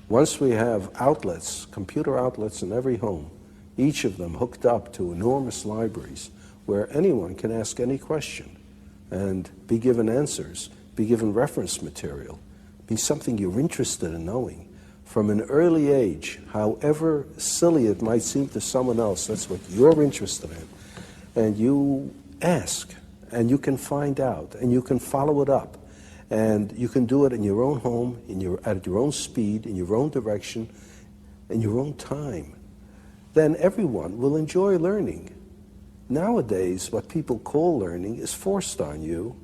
Once we have outlets, computer outlets in every home, each of them hooked up to enormous libraries where anyone can ask any question and be given answers, be given reference material, be something you're interested in knowing. From an early age, however silly it might seem to someone else, that's what you're interested in. And you ask, and you can find out, and you can follow it up. And you can do it in your own home, at your own speed, in your own direction, in your own time. Then everyone will enjoy learning. Nowadays, what people call learning is forced on you,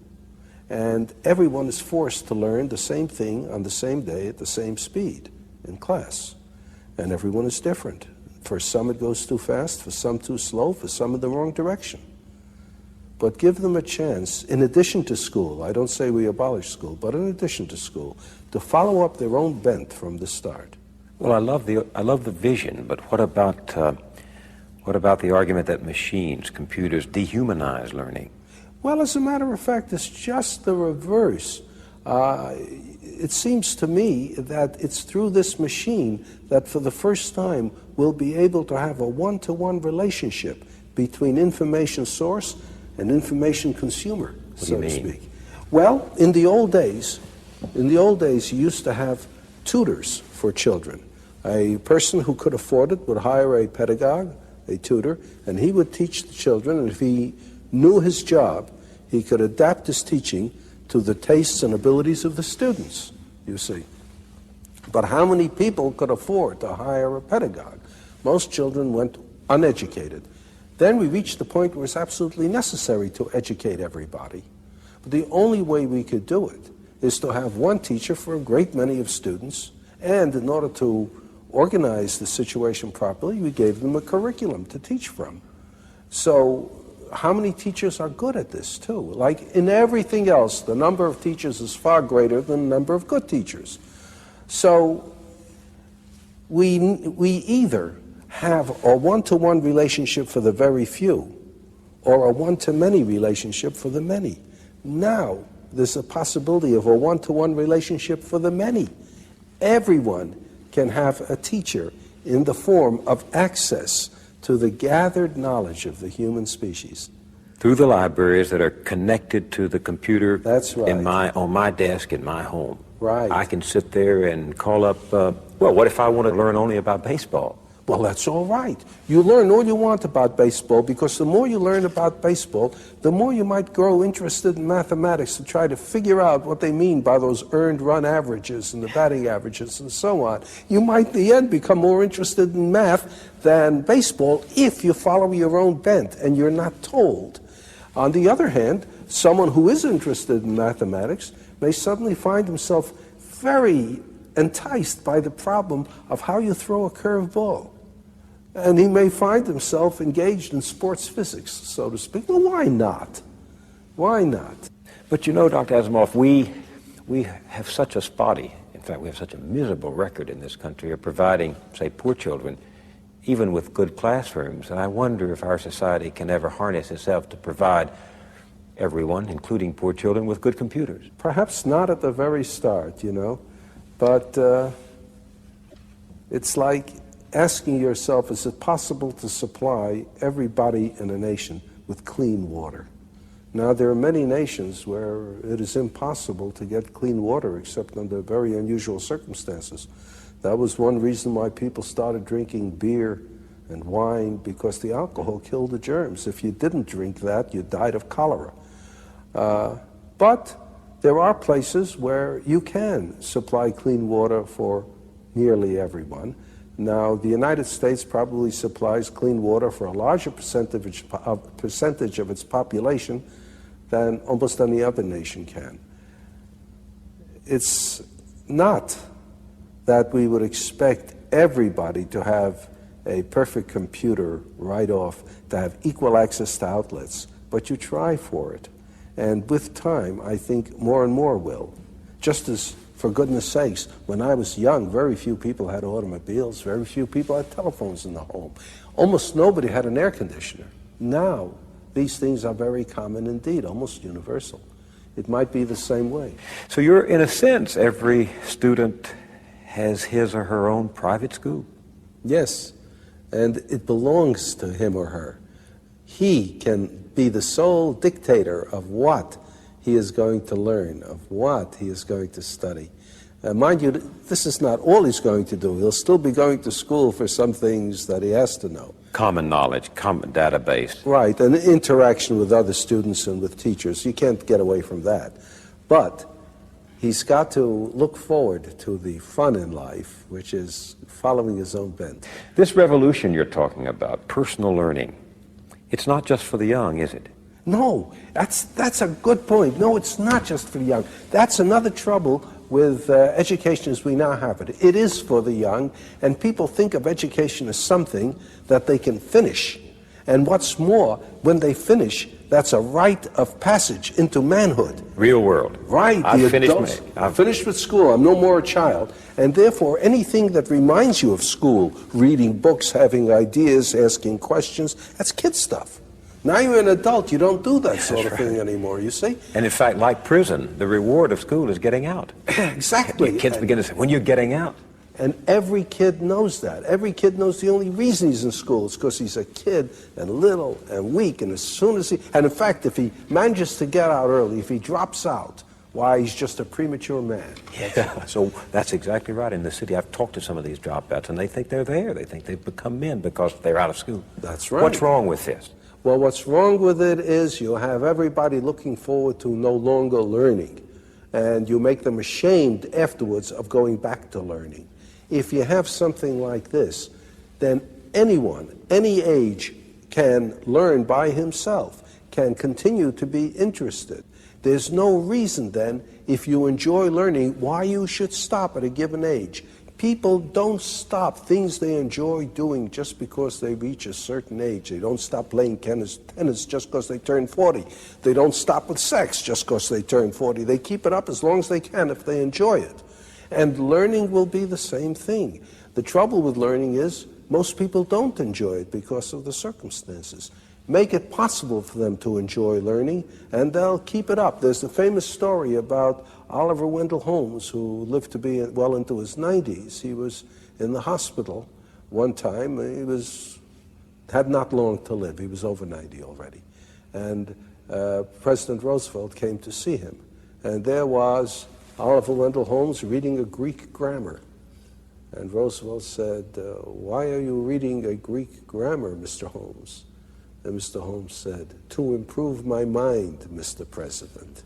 and everyone is forced to learn the same thing on the same day at the same speed in class. And everyone is different. For some it goes too fast, for some too slow, for some in the wrong direction. But give them a chance, in addition to school, I don't say we abolish school, but in addition to school, to follow up their own bent from the start. Well, I love the vision, but what about the argument that machines, computers, dehumanize learning? Well, as a matter of fact, it's just the reverse. It seems to me that it's through this machine that for the first time we'll be able to have a one-to-one relationship between information source and information consumer, so to speak. Well, in the old days, you used to have tutors for children. A person who could afford it would hire a pedagogue, a tutor, and he would teach the children, and if he knew his job, he could adapt his teaching to the tastes and abilities of the students, you see. But how many people could afford to hire a pedagogue? Most children went uneducated. Then we reached the point where it's absolutely necessary to educate everybody. But the only way we could do it is to have one teacher for a great many of students, and in order to organize the situation properly, we gave them a curriculum to teach from. So how many teachers are good at this too? Like in everything else, the number of teachers is far greater than the number of good teachers. So we either have a one-to-one relationship for the very few or a one-to-many relationship for the many. Now there's a possibility of a one-to-one relationship for the many. Everyone can have a teacher in the form of access to the gathered knowledge of the human species. Through the libraries that are connected to the computer. That's right. On my desk in my home. Right. I can sit there and call up, well, what if I want to learn only about baseball? Well, that's all right. You learn all you want about baseball, because the more you learn about baseball, the more you might grow interested in mathematics to try to figure out what they mean by those earned run averages and the batting averages and so on. You might, in the end, become more interested in math than baseball if you follow your own bent and you're not told. On the other hand, someone who is interested in mathematics may suddenly find himself very enticed by the problem of how you throw a curved ball. And he may find himself engaged in sports physics, so to speak. Well, why not? Why not? But you know, Dr. Asimov, we have such a spotty, in fact, we have such a miserable record in this country of providing, say, poor children, even with good classrooms. And I wonder if our society can ever harness itself to provide everyone, including poor children, with good computers. Perhaps not at the very start, you know, but it's like asking yourself, is it possible to supply everybody in a nation with clean water? Now, there are many nations where it is impossible to get clean water except under very unusual circumstances. That was one reason why people started drinking beer and wine, because the alcohol killed the germs. If you didn't drink that, you died of cholera. But there are places where you can supply clean water for nearly everyone. Now, the United States probably supplies clean water for a larger percentage of its population than almost any other nation can. It's not that we would expect everybody to have a perfect computer right off, to have equal access to outlets, but you try for it. And with time, I think more and more will. Just as, for goodness sakes, when I was young, very few people had automobiles, very few people had telephones in the home. Almost nobody had an air conditioner. Now, these things are very common indeed, almost universal. It might be the same way. So you're, in a sense, every student has his or her own private school. Yes, and it belongs to him or her. He can be the sole dictator of what he is going to learn, of what he is going to study. Mind you, this is not all he's going to do. He'll still be going to school for some things that he has to know. Common knowledge, common database. Right, and interaction with other students and with teachers. You can't get away from that. But he's got to look forward to the fun in life, which is following his own bent. This revolution you're talking about, personal learning, it's not just for the young, is it? No, that's a good point. No, it's not just for the young. That's another trouble with education as we now have it. It is for the young, and people think of education as something that they can finish. And what's more, when they finish, that's a rite of passage into manhood. Real world. Right. I've finished with school. I'm no more a child. And therefore, anything that reminds you of school, reading books, having ideas, asking questions, that's kid stuff. Now you're an adult, you don't do that sort of thing anymore, you see? And in fact, like prison, the reward of school is getting out. Exactly. Kids begin to say, when you're getting out. And every kid knows that. Every kid knows the only reason he's in school is because he's a kid and little and weak, and as soon as and in fact, if he manages to get out early, if he drops out, why, he's just a premature man. Yeah, so that's exactly right. In the city, I've talked to some of these dropouts, and they think they're there. They think they've become men because they're out of school. That's right. What's wrong with this? Well, what's wrong with it is you have everybody looking forward to no longer learning, and you make them ashamed afterwards of going back to learning. If you have something like this, then anyone, any age, can learn by himself, can continue to be interested. There's no reason then, if you enjoy learning, why you should stop at a given age. People don't stop things they enjoy doing just because they reach a certain age. They don't stop playing tennis just because they turn 40. They don't stop with sex just because they turn 40. They keep it up as long as they can if they enjoy it. And learning will be the same thing. The trouble with learning is most people don't enjoy it because of the circumstances. Make it possible for them to enjoy learning, and they'll keep it up. There's the famous story about Oliver Wendell Holmes, who lived to be well into his 90s. He was in the hospital one time. He had not long to live. He was over 90 already. And President Roosevelt came to see him. And there was Oliver Wendell Holmes reading a Greek grammar. And Roosevelt said, "Why are you reading a Greek grammar, Mr. Holmes?" And Mr. Holmes said, "To improve my mind, Mr. President."